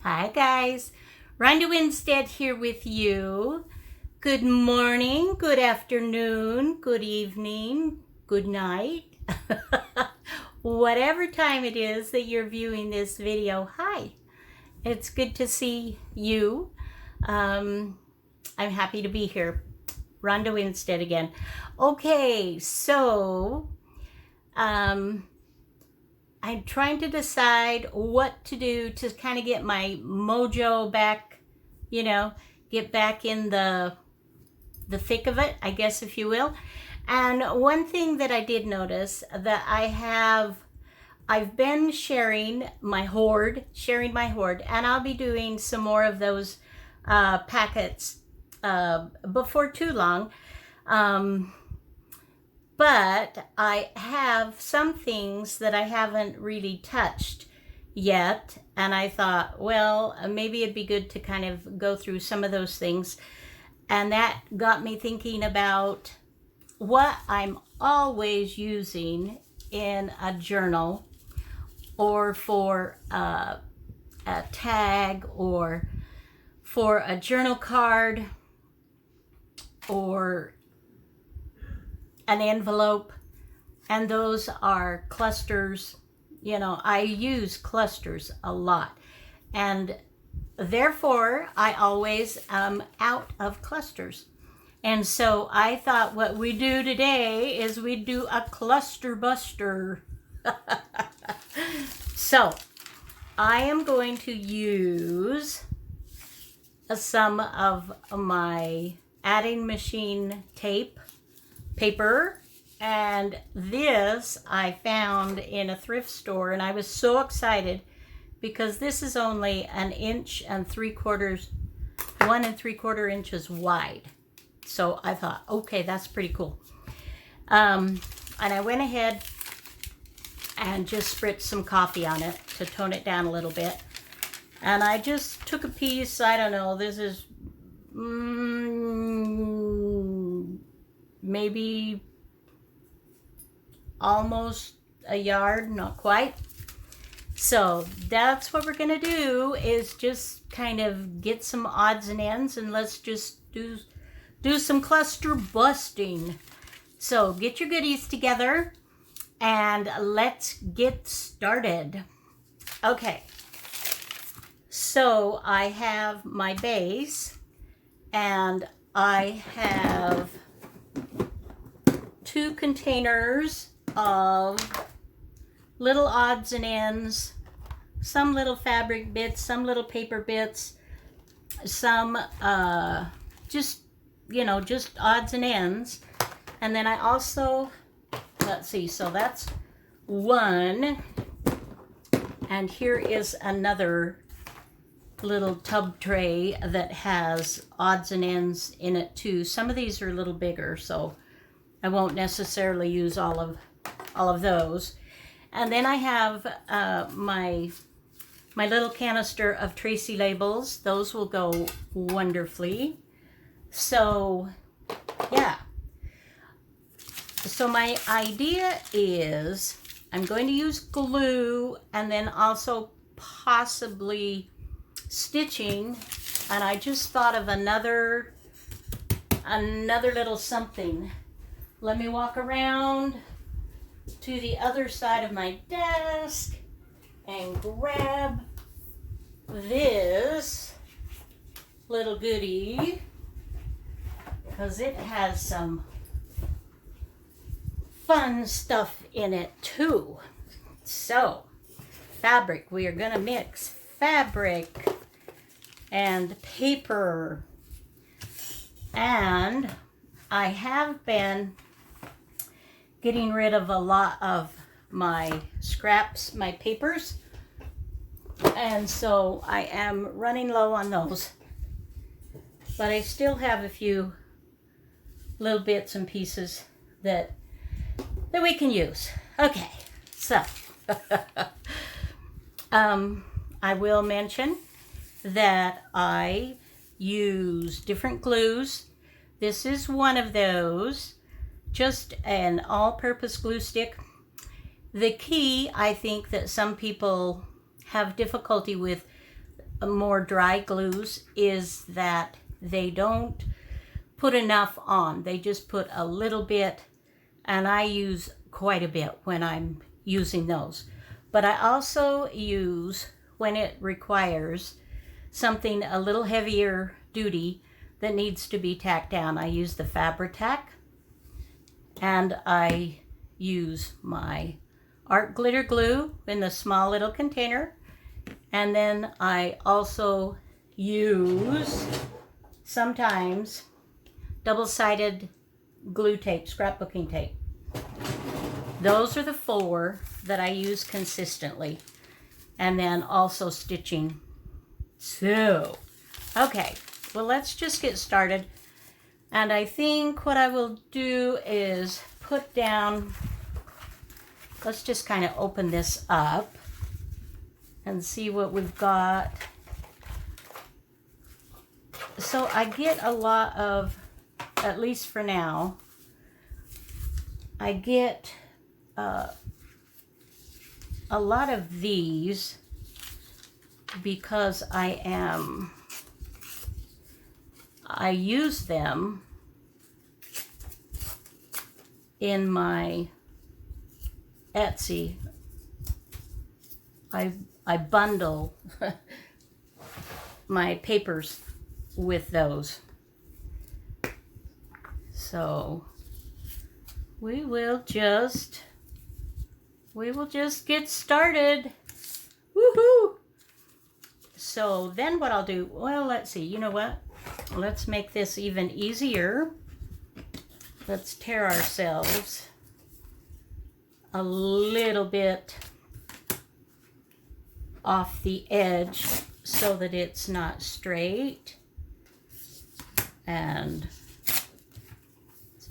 Hi guys, Ronda Winstead here with you. Good morning, good afternoon, good evening, good night. Whatever time it is that you're viewing this video, hi. It's good to see you. I'm happy to be here. Ronda Winstead again. Okay, so I'm trying to decide what to do to kind of get my mojo back, get back in the thick of it, I guess, if you will. And one thing that I did notice that I've been sharing my hoard, and I'll be doing some more of those packets before too long. But I have some things that I haven't really touched yet. And I thought, well, maybe it'd be good to kind of go through some of those things. And that got me thinking about what I'm always using in a journal or for a tag or for a journal card or an envelope, and those are clusters. I use clusters a lot, and therefore I always am out of clusters. And so I thought what we do today is we do a cluster buster. So I am going to use some of my adding machine paper, and this I found in a thrift store, and I was so excited because this is only 1 3/4 inches wide. So I thought, okay, that's pretty cool. And I went ahead and just spritzed some coffee on it to tone it down a little bit. And I just took a piece, I don't know, this is maybe almost a yard, not quite. So that's what we're gonna do, is just kind of get some odds and ends, and let's just do some cluster busting. So get your goodies together and let's get started. Okay, so I have my base, and I have 2 containers of little odds and ends, some little fabric bits, some little paper bits, some just odds and ends. And then I also, let's see, so that's one, and here is another little tub tray that has odds and ends in it too. Some of these are a little bigger, so I won't necessarily use all of those. And then I have my little canister of Tracy labels. Those will go wonderfully. So yeah, so my idea is I'm going to use glue and then also possibly stitching, and I just thought of another little something. Let me walk around to the other side of my desk and grab this little goodie, because it has some fun stuff in it too. So fabric, we are gonna mix fabric and paper, and I have been getting rid of a lot of my scraps, my papers, and so I am running low on those, but I still have a few little bits and pieces that we can use. Okay, so I will mention that I use different glues. This is one of those, just an all-purpose glue stick. The key, I think, that some people have difficulty with more dry glues is that they don't put enough on. They just put a little bit, and I use quite a bit when I'm using those. But I also use, when it requires something a little heavier duty that needs to be tacked down, I use the Fabri-Tac, and I use my art glitter glue in the small little container. And then I also use sometimes double-sided glue tape, scrapbooking tape. Those are the 4 that I use consistently. And then also stitching. So, okay, well, let's just get started. And I think what I will do is put down, let's just kind of open this up and see what we've got. So I get a lot of, at least for now, I get a lot of these because I use them in my Etsy. I bundle my papers with those. So we will just get started. Woohoo! So then what I'll do, well, let's see, you know what? Let's make this even easier. Let's tear ourselves a little bit off the edge so that it's not straight. And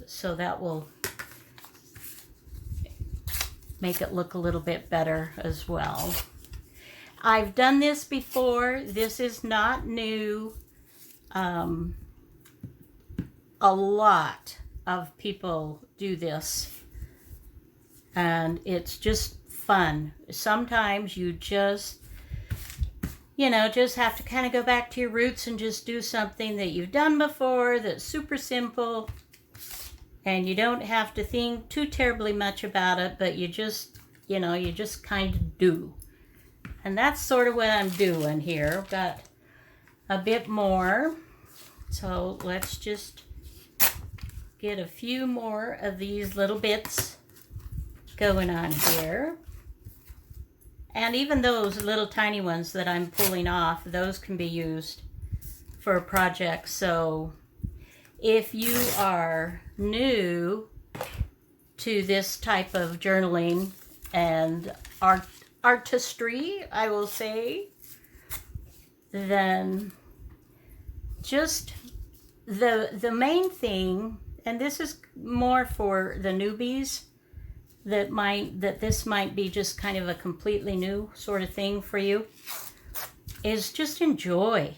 so that will make it look a little bit better as well. I've done this before. This is not new. A lot of people do this, and it's just fun. Sometimes you just have to kind of go back to your roots and just do something that you've done before that's super simple, and you don't have to think too terribly much about it, but you just kind of do. And that's sort of what I'm doing here. Got a bit more. So let's just get a few more of these little bits going on here. And even those little tiny ones that I'm pulling off, those can be used for a project. So if you are new to this type of journaling and artistry, I will say, then just the main thing, and this is more for the newbies, that this might be just kind of a completely new sort of thing for you, is just enjoy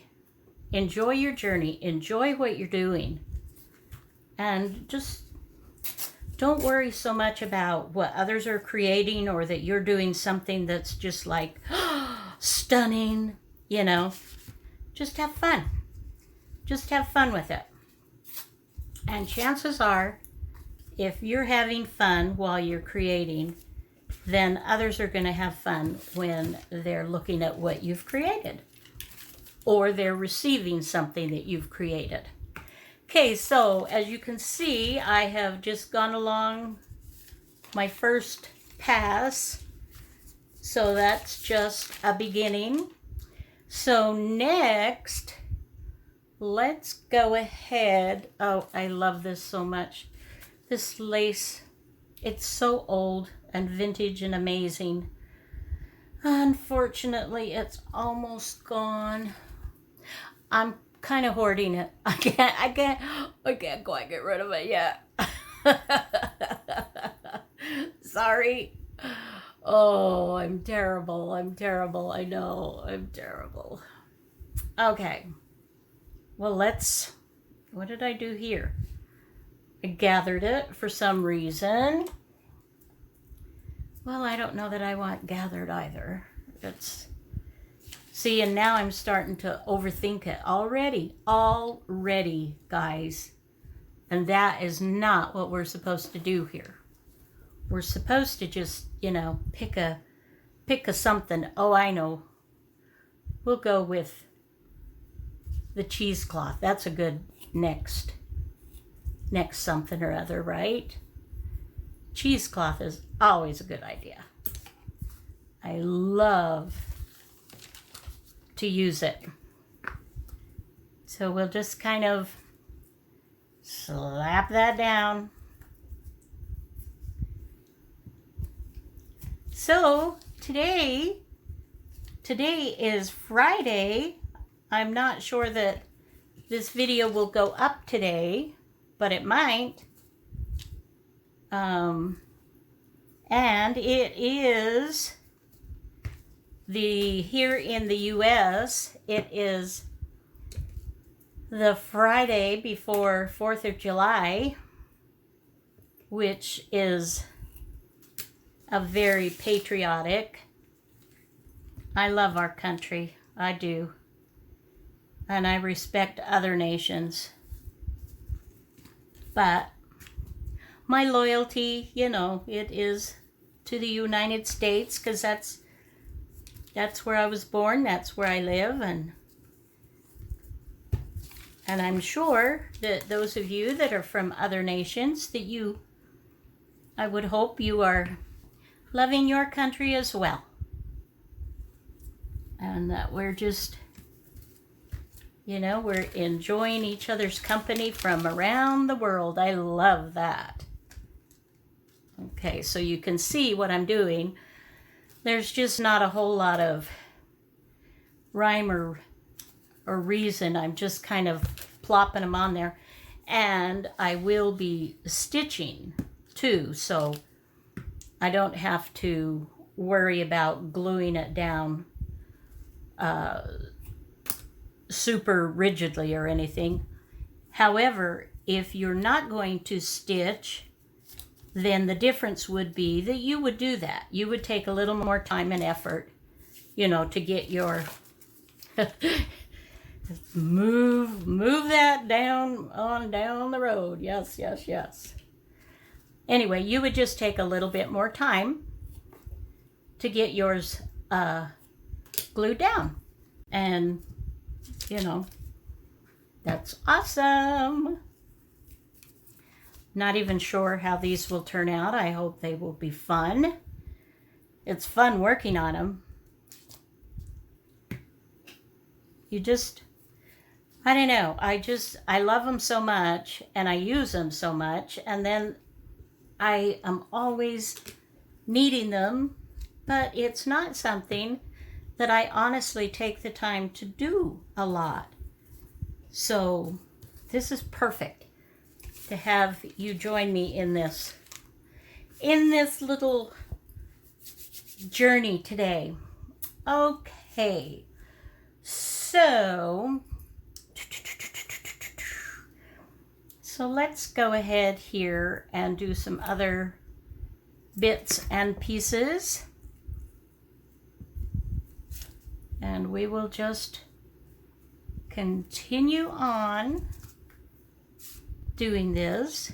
your journey, enjoy what you're doing, and just don't worry so much about what others are creating or that you're doing something that's just like stunning. Just have fun. Just have fun with it. And chances are, if you're having fun while you're creating, then others are going to have fun when they're looking at what you've created, or they're receiving something that you've created. Okay, so as you can see, I have just gone along my first pass. So that's just a beginning. So next, let's go ahead. Oh, I love this so much. This lace, it's so old and vintage and amazing. Unfortunately, it's almost gone. I'm kind of hoarding it. I can't quite get rid of it yet. Sorry. Oh, I'm terrible. I know, I'm terrible. Okay. Well, what did I do here? I gathered it for some reason. Well, I don't know that I want gathered either. See, and now I'm starting to overthink it already, guys. And that is not what we're supposed to do here. We're supposed to just, pick a something. Oh, I know. We'll go with the cheesecloth. That's a good next something or other, right? Cheesecloth is always a good idea. I love to use it. So we'll just kind of slap that down. So today is Friday. I'm not sure that this video will go up today, but it might. And it is here in the US, it is the Friday before 4th of July, which is a very patriotic. I love our country. I do. And I respect other nations. But my loyalty, it is to the United States, because that's where I was born, that's where I live, and I'm sure that those of you that are from other nations, that I would hope you are loving your country as well. And that we're just, we're enjoying each other's company from around the world. I love that. Okay, so you can see what I'm doing. There's just not a whole lot of rhyme or reason. I'm just kind of plopping them on there. And I will be stitching too, so I don't have to worry about gluing it down super rigidly or anything. However, if you're not going to stitch, then the difference would be that you would do that. You would take a little more time and effort, to get your move that down the road. Yes. Anyway, you would just take a little bit more time to get yours glued down. And, that's awesome. Not even sure how these will turn out. I hope they will be fun. It's fun working on them. I don't know. I love them so much, and I use them so much, and then I am always needing them, but it's not something that I honestly take the time to do a lot. So this is perfect to have you join me in this little journey today. Okay, so let's go ahead here and do some other bits and pieces. And we will just continue on doing this.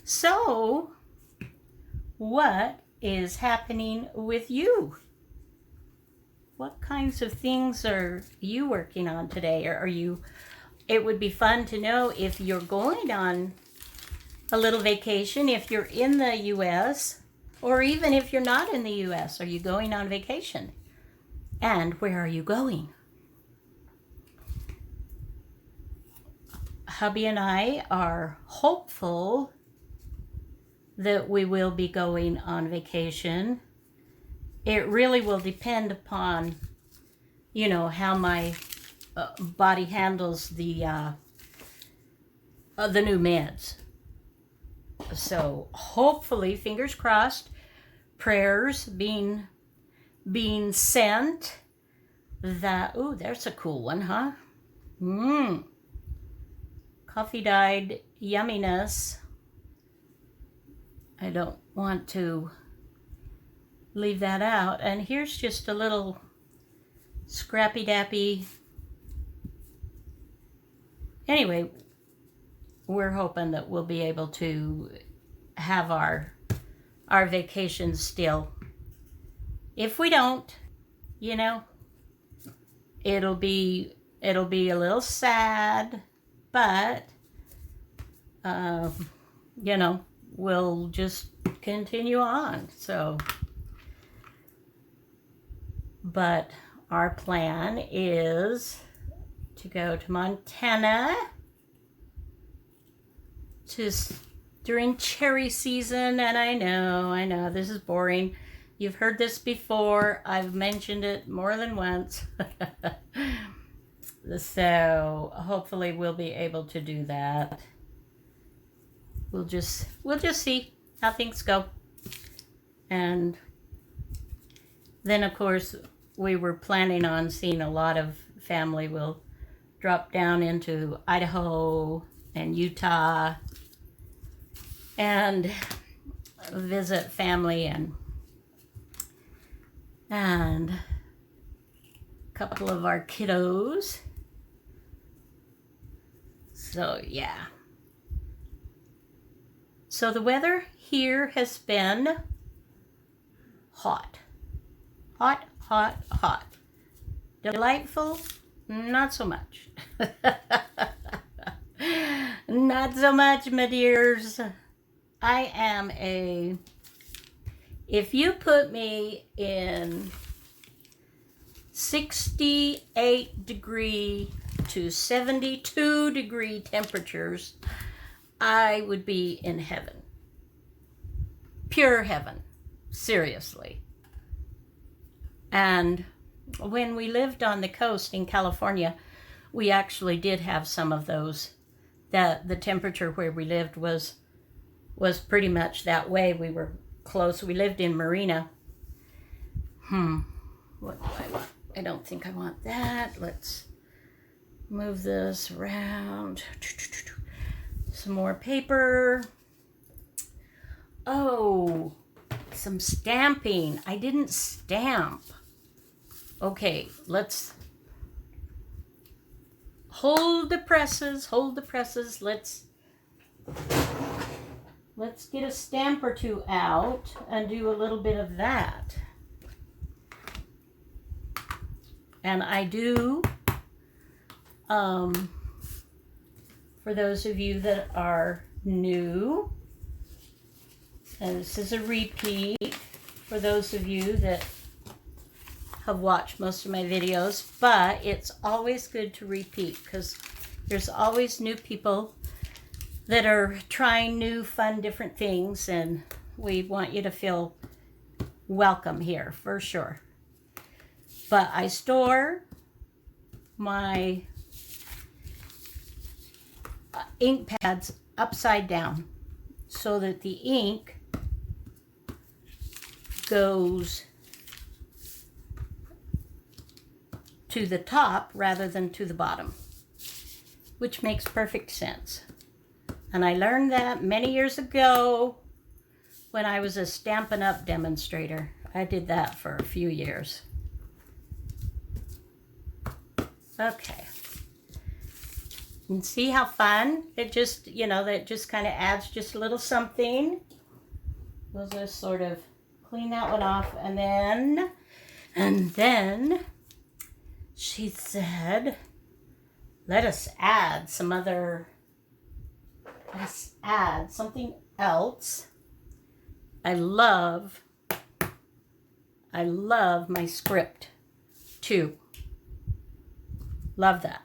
So, what is happening with you? What kinds of things are you working on today? Or it would be fun to know if you're going on a little vacation, if you're in the U.S., or even if you're not in the U.S., are you going on vacation? And where are you going? Hubby and I are hopeful that we will be going on vacation. It really will depend upon, how my body handles the new meds. So hopefully, fingers crossed, prayers being sent. There's a cool one, huh? Coffee dyed yumminess. I don't want to leave that out. And here's just a little scrappy dappy. Anyway, we're hoping that we'll be able to have our vacations still. If we don't, you know, it'll be a little sad, but you know, we'll just continue on. So, but our plan is to go to Montana during cherry season. And I know this is boring. You've heard this before. I've mentioned it more than once. So hopefully we'll be able to do that. We'll just see how things go. And then of course we were planning on seeing a lot of family. We'll drop down into Idaho and Utah and visit family and a couple of our kiddos. So yeah. So the weather here has been hot. Hot, hot, hot. Delightful? Not so much. Not so much, my dears. If you put me in 68 degree to 72 degree temperatures, I would be in heaven. Pure heaven. Seriously. And when we lived on the coast in California, we actually did have some of those. That the temperature where we lived was pretty much that way. We were close. We lived in Marina. What do I want? I don't think I want that. Let's move this around. Some more paper. Oh, some stamping. I didn't stamp. Okay, let's hold the presses. Let's get a stamp or two out and do a little bit of that. And I do, for those of you that are new, and this is a repeat for those of you that have watched most of my videos, but it's always good to repeat because there's always new people that are trying new, fun, different things, and we want you to feel welcome here for sure. But I store my ink pads upside down so that the ink goes to the top rather than to the bottom, which makes perfect sense. And I learned that many years ago when I was a Stampin' Up! Demonstrator. I did that for a few years. Okay. And see how fun? It just, you know, that just kind of adds just a little something. We'll just sort of clean that one off. And then she said, let's add something else. I love my script too. Love that.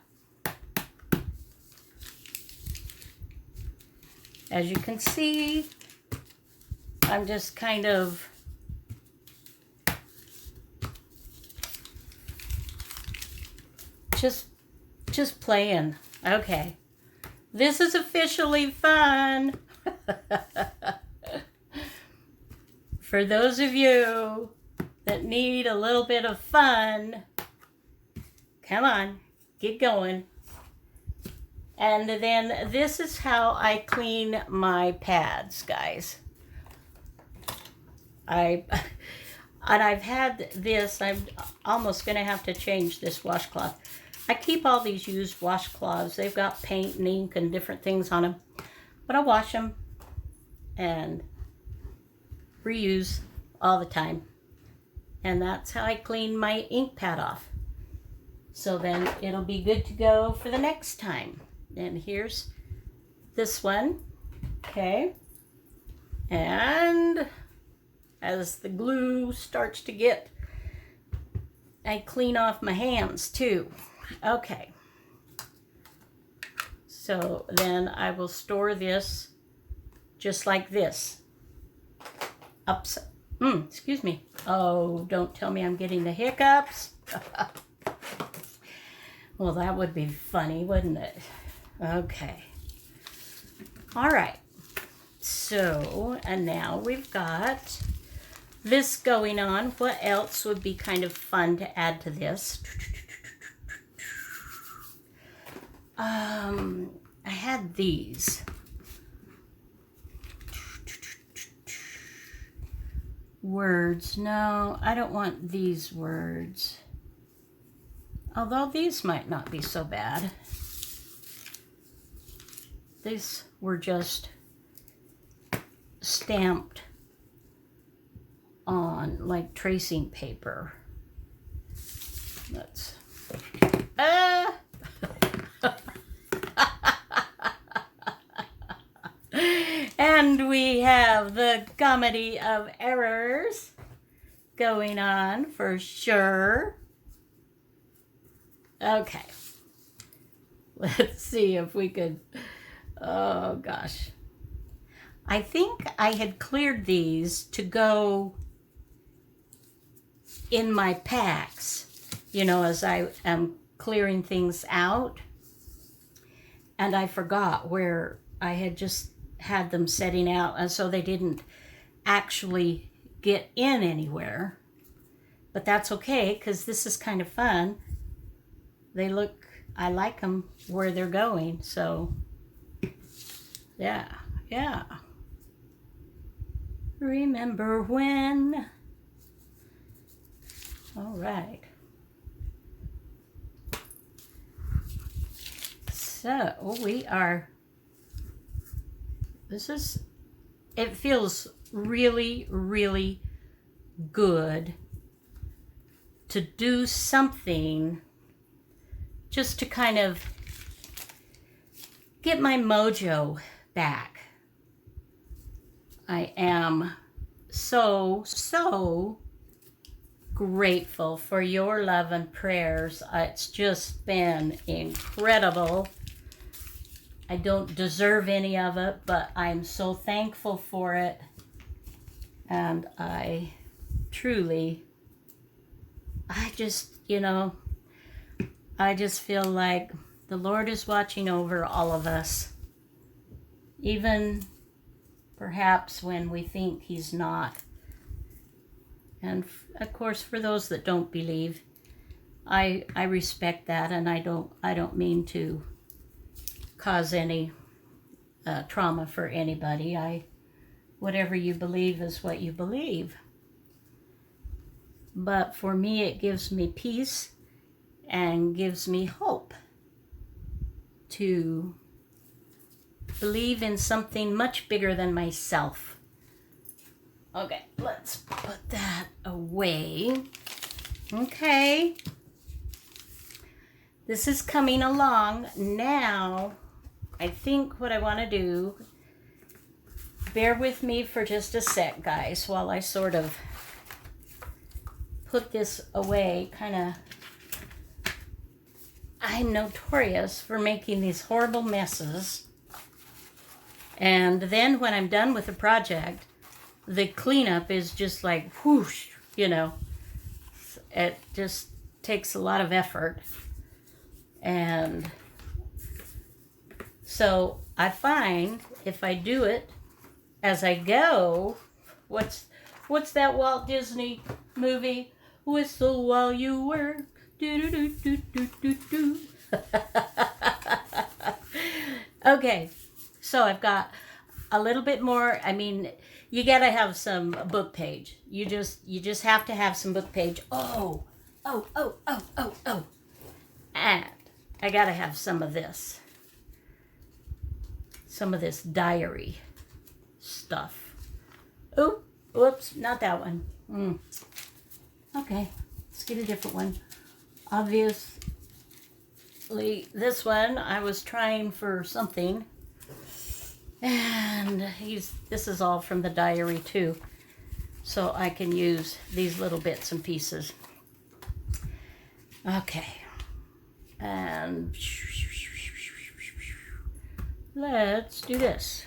As you can see, I'm just kind of just playing. Okay. This is officially fun. For those of you that need a little bit of fun, come on, get going. And then this is how I clean my pads, guys. I And I've had this, I'm almost going to have to change this washcloth. I keep all these used washcloths. They've got paint and ink and different things on them. But I wash them and reuse all the time. And that's how I clean my ink pad off. So then it'll be good to go for the next time. And here's this one. Okay. And as the glue starts to get, I clean off my hands too. Okay. So then I will store this just like this. Excuse me. Oh, don't tell me I'm getting the hiccups. Well, that would be funny, wouldn't it? Okay. All right. So, and now we've got this going on. What else would be kind of fun to add to this? I had these. Words. No, I don't want these words. Although these might not be so bad. These were just stamped on like tracing paper. Let's and we have the comedy of errors going on for sure. Okay. Let's see if we could. Oh gosh. I think I had cleared these to go in my packs, you know, as I am clearing things out. And I forgot where I had just had them setting out, and so they didn't actually get in anywhere. But that's okay, because this is kind of fun. They look, I like them where they're going, so yeah. Remember when? All right. So we are, it feels really, really good to do something just to kind of get my mojo back. I am so grateful for your love and prayers. It's just been incredible. I don't deserve any of it, but I'm so thankful for it. And I truly, I just feel like the Lord is watching over all of us. Even perhaps when we think He's not. And of course, for those that don't believe, I respect that, and I don't mean to cause any trauma for anybody. Whatever you believe is what you believe. But for me, it gives me peace and gives me hope to believe in something much bigger than myself. Okay, let's put that away. Okay. This is coming along. Now, I think what I want to do, bear with me for just a sec, guys, while I sort of put this away. I'm notorious for making these horrible messes. And then when I'm done with the project, the cleanup is just like whoosh, It just takes a lot of effort. And so I find if I do it as I go, what's that Walt Disney movie? Whistle while you work. Do do do do do do. Okay, so I've got a little bit more. I mean, You gotta have some book page. You just have to have some book page. Oh. And I gotta have some of this. Some of this diary stuff. Oh, whoops, not that one. Okay, let's get a different one. Obviously, this one I was trying for something. And this is all from the diary too. So I can use these little bits and pieces. Okay. And let's do this.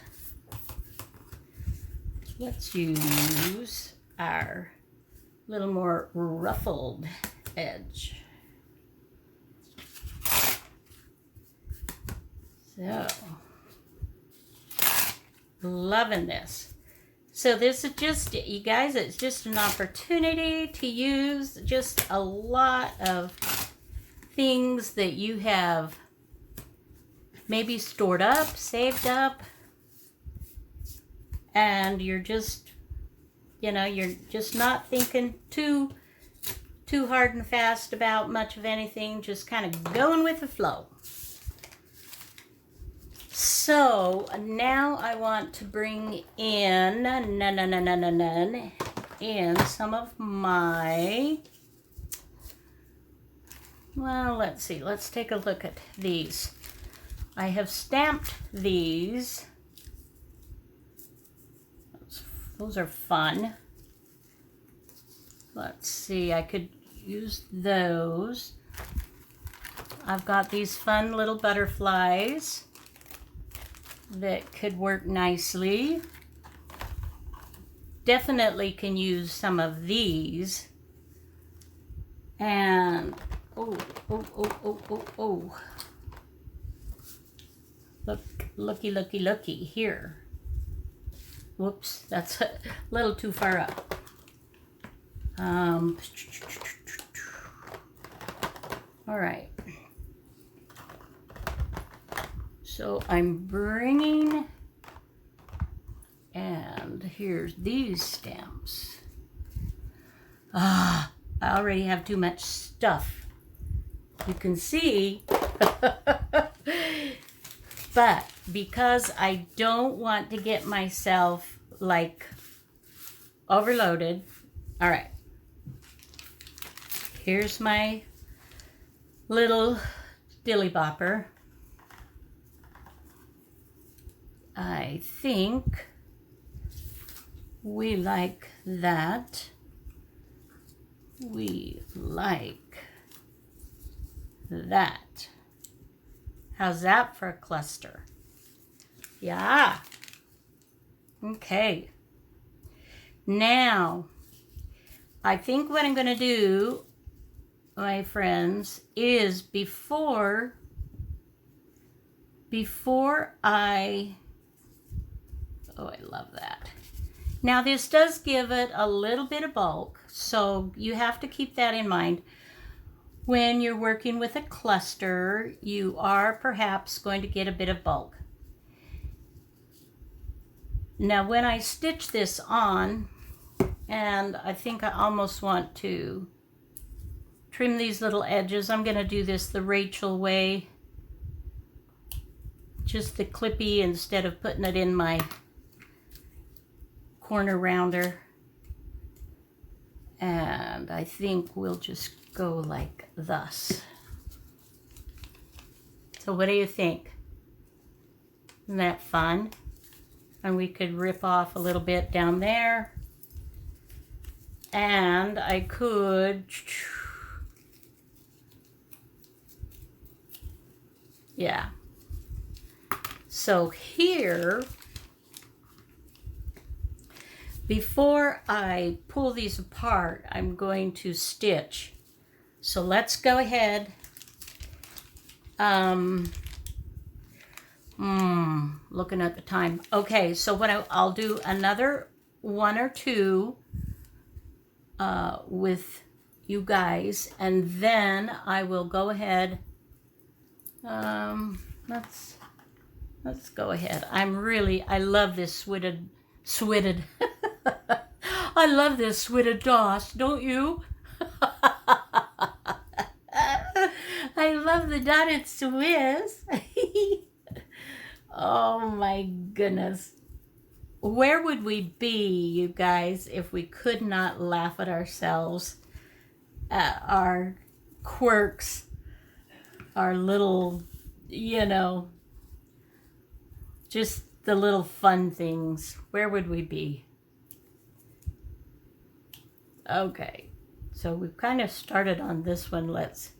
Let's use our little more ruffled edge. So, loving this. So this is just, you guys, it's just an opportunity to use just a lot of things that you have maybe stored up, saved up, and you're just, you're just not thinking too hard and fast about much of anything, just kind of going with the flow. So now I want to bring in some of my, well, let's see, let's take a look at these. I have stamped these. Those are fun. Let's see, I could use those. I've got these fun little butterflies that could work nicely. Definitely can use some of these. And oh. Looky here. Whoops, that's a little too far up. All right. So I'm bringing, and here's these stamps. I already have too much stuff. You can see, but because I don't want to get myself like overloaded, all right, here's my little dilly bopper. I think we like that. We like that. How's that for a cluster? Yeah. Okay. Now, I think what I'm going to do, my friends, is before I... Oh, I love that. Now, this does give it a little bit of bulk, so you have to keep that in mind. When you're working with a cluster, you are perhaps going to get a bit of bulk. Now, when I stitch this on, and I think I almost want to trim these little edges, I'm going to do this the Rachel way, just the clippy instead of putting it in my corner rounder. And I think we'll just go like thus. So what do you think? Isn't that fun? And we could rip off a little bit down there. And I could, yeah. So here, before I pull these apart, I'm going to stitch. So let's go ahead. Looking at the time. Okay, so what I'll do another one or two with you guys, and then I will go ahead. Let's go ahead. I love this Switted. I love this switted DOS, don't you? I love the dotted Swiss. Oh my goodness. Where would we be, you guys, if we could not laugh at ourselves, at our quirks, our little, just the little fun things? Where would we be? Okay, so we've kind of started on this one. Let's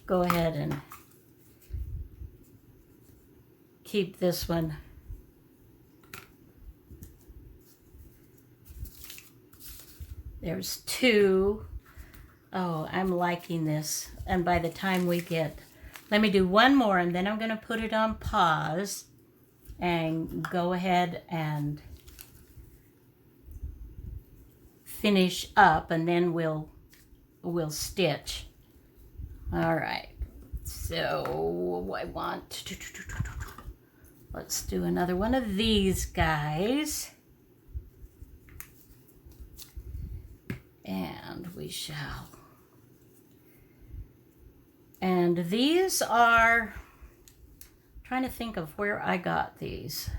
go ahead and keep this one. There's 2. Oh, I'm liking this. And by the time we get, let me do one more and then I'm going to put it on pause and go ahead and finish up, and then we'll stitch. All right. So I want, let's do another one of these guys. And we shall. And these are, trying to think of where I got these.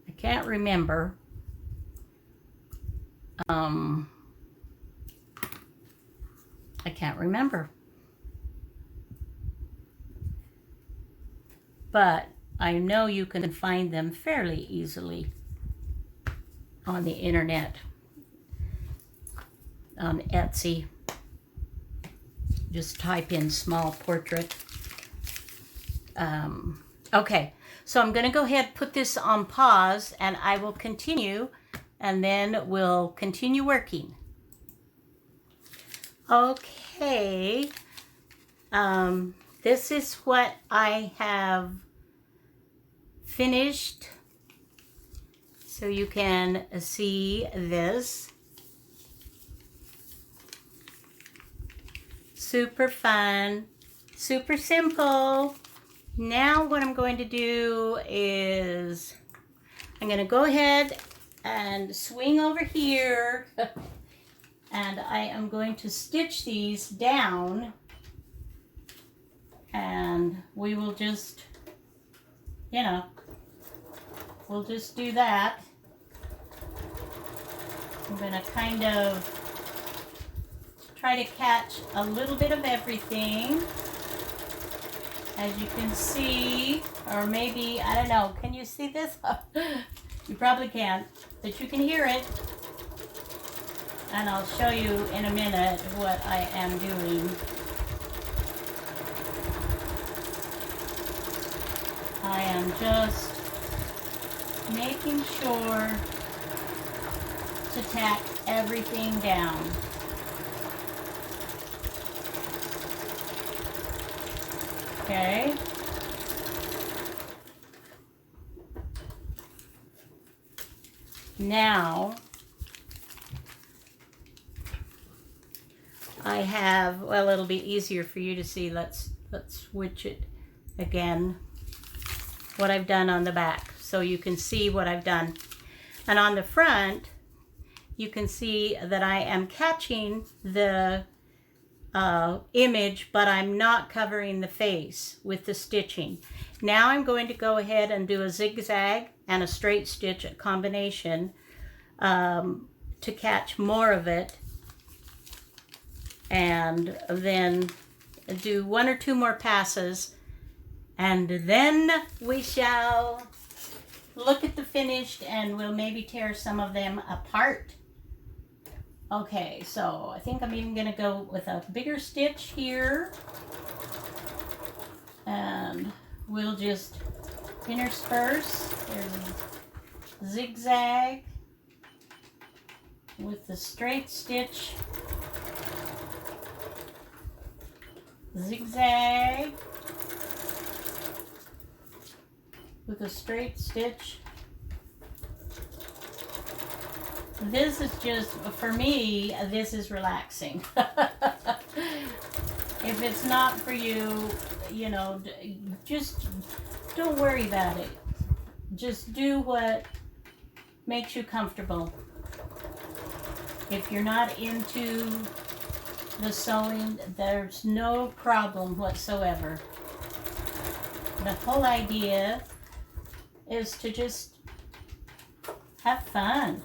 I can't remember. I can't remember. But I know you can find them fairly easily on the internet. On Etsy, just type in small portrait. Okay, so I'm going to go ahead, put this on pause, and I will continue, and then we'll continue working. Okay, this is what I have finished, so you can see this. Super fun, super simple. Now what I'm going to do is I'm going to go ahead and swing over here and I am going to stitch these down, and we will just, we'll just do that. I'm going to kind of try to catch a little bit of everything. As you can see, or maybe, I don't know, can you see this? You probably can't, but you can hear it. And I'll show you in a minute what I am doing. I am just making sure to tack everything down. Okay. Now I have, well, it'll be easier for you to see. Let's switch it again. What I've done on the back, so you can see what I've done. And on the front, you can see that I am catching the image, but I'm not covering the face with the stitching. Now I'm going to go ahead and do a zigzag and a straight stitch combination to catch more of it, and then do 1 or 2 more passes, and then we shall look at the finished and we'll maybe tear some of them apart. Okay, so I think I'm even going to go with a bigger stitch here, and we'll just intersperse. There's a zigzag with the straight stitch, zigzag with a straight stitch. This is just, for me, this is relaxing. If it's not for you, just don't worry about it. Just do what makes you comfortable. If you're not into the sewing, there's no problem whatsoever. The whole idea is to just have fun.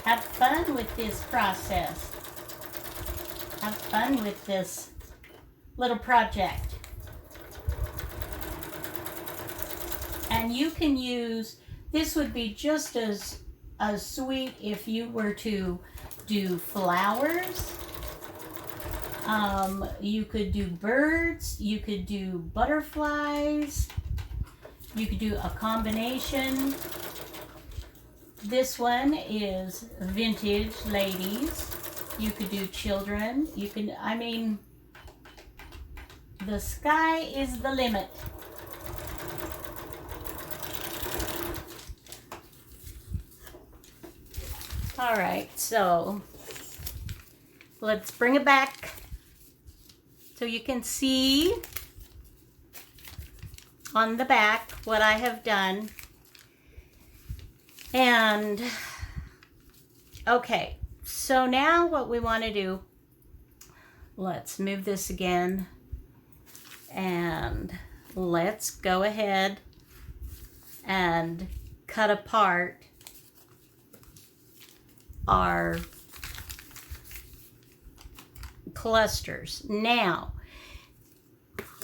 Have fun with this process. Have fun with this little project. And you can use, this would be just as sweet if you were to do flowers. You could do birds. You could do butterflies. You could do a combination. This one is vintage ladies. You could do children. You can, I mean, the sky is the limit. All right, so let's bring it back so you can see on the back what I have done. And okay, so now what we want to do, let's move this again and let's go ahead and cut apart our clusters. Now,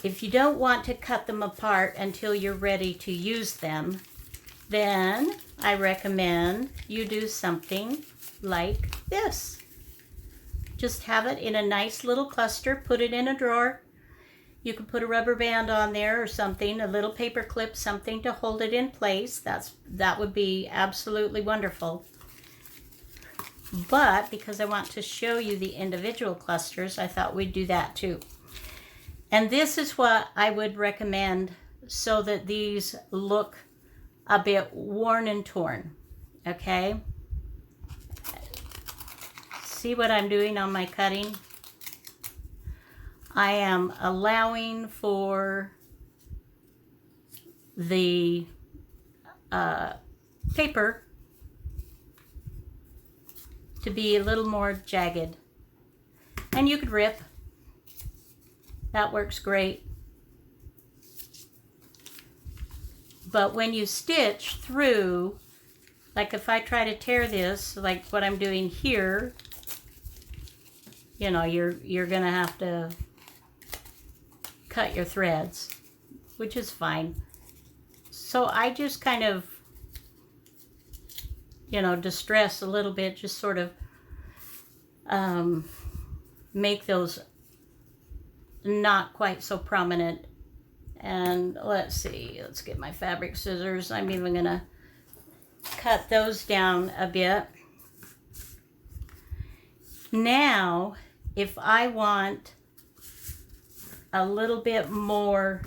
if you don't want to cut them apart until you're ready to use them, then I recommend you do something like this. Just have it in a nice little cluster, put it in a drawer. You can put a rubber band on there or something, a little paper clip, something to hold it in place. That would be absolutely wonderful. But because I want to show you the individual clusters, I thought we'd do that too. And this is what I would recommend so that these look a bit worn and torn, okay? See what I'm doing on my cutting? I am allowing for the paper to be a little more jagged. And you could rip. That works great. But when you stitch through, like if I try to tear this, like what I'm doing here, you know, you're gonna have to cut your threads, which is fine. So I just kind of, you know, distress a little bit, just sort of make those not quite so prominent. And let's see, let's get my fabric scissors. I'm even gonna cut those down a bit. Now, if I want a little bit more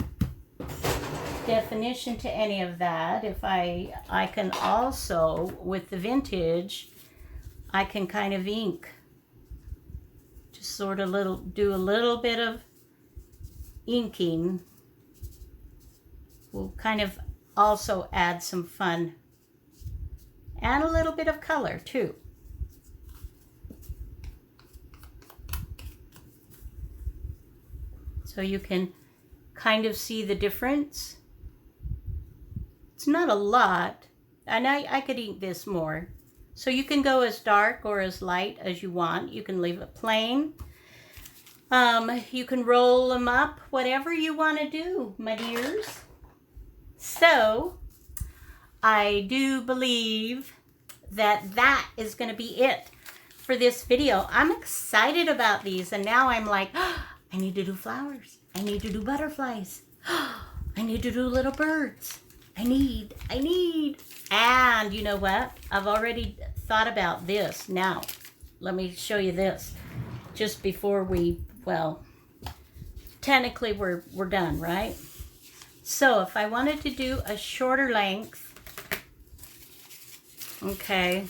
definition to any of that, if I can also, with the vintage, I can kind of ink. Just sort of do a little bit of inking. Will kind of also add some fun and a little bit of color too. So you can kind of see the difference. It's not a lot, and I could ink this more. So you can go as dark or as light as you want. You can leave it plain. You can roll them up, whatever you want to do, my dears. So I do believe that is going to be it for this video. I'm excited about these, and now I'm like, oh, I need to do flowers. I need to do butterflies. I need to do little birds. I need. And you know what? I've already thought about this. Now, let me show you this. Just before well, technically we're done, right? So if I wanted to do a shorter length, okay.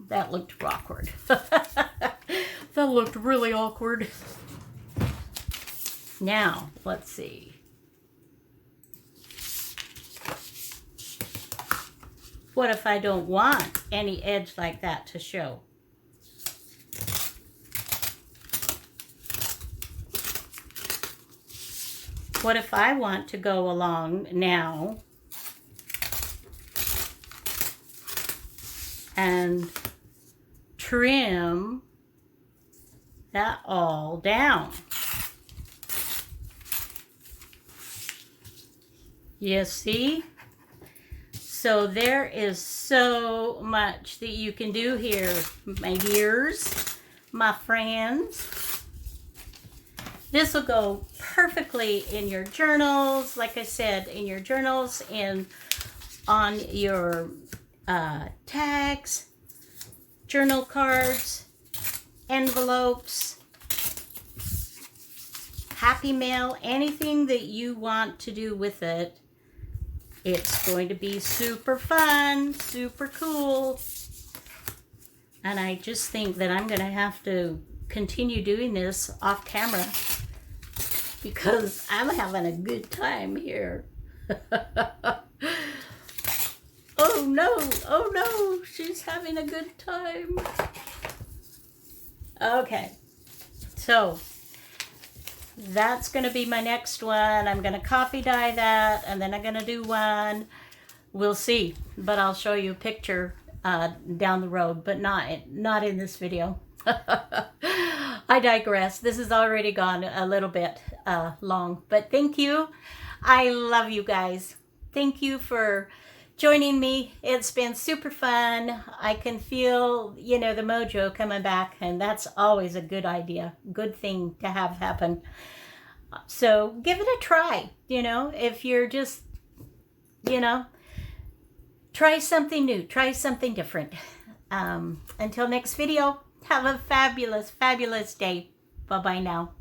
That looked awkward. That looked really awkward. Now, let's see. What if I don't want any edge like that to show? What if I want to go along now and trim that all down? You see? So there is so much that you can do here, my dears, my friends. This will go perfectly in your journals, like I said, in your journals and on your tags, journal cards, envelopes, happy mail, anything that you want to do with it. It's going to be super fun, super cool. And I just think that I'm going to have to continue doing this off camera because I'm having a good time here. Oh no, she's having a good time. Okay, so that's going to be my next one. I'm going to copy dye that, and then I'm going to do one. We'll see, but I'll show you a picture down the road, but not in this video. I digress. This has already gone a little bit long, but thank you. I love you guys. Thank you for joining me. It's been super fun. I can feel, the mojo coming back, and that's always a good idea, good thing to have happen. So give it a try, if you're just, try something new, try something different. Until next video, have a fabulous, fabulous day. Bye-bye now.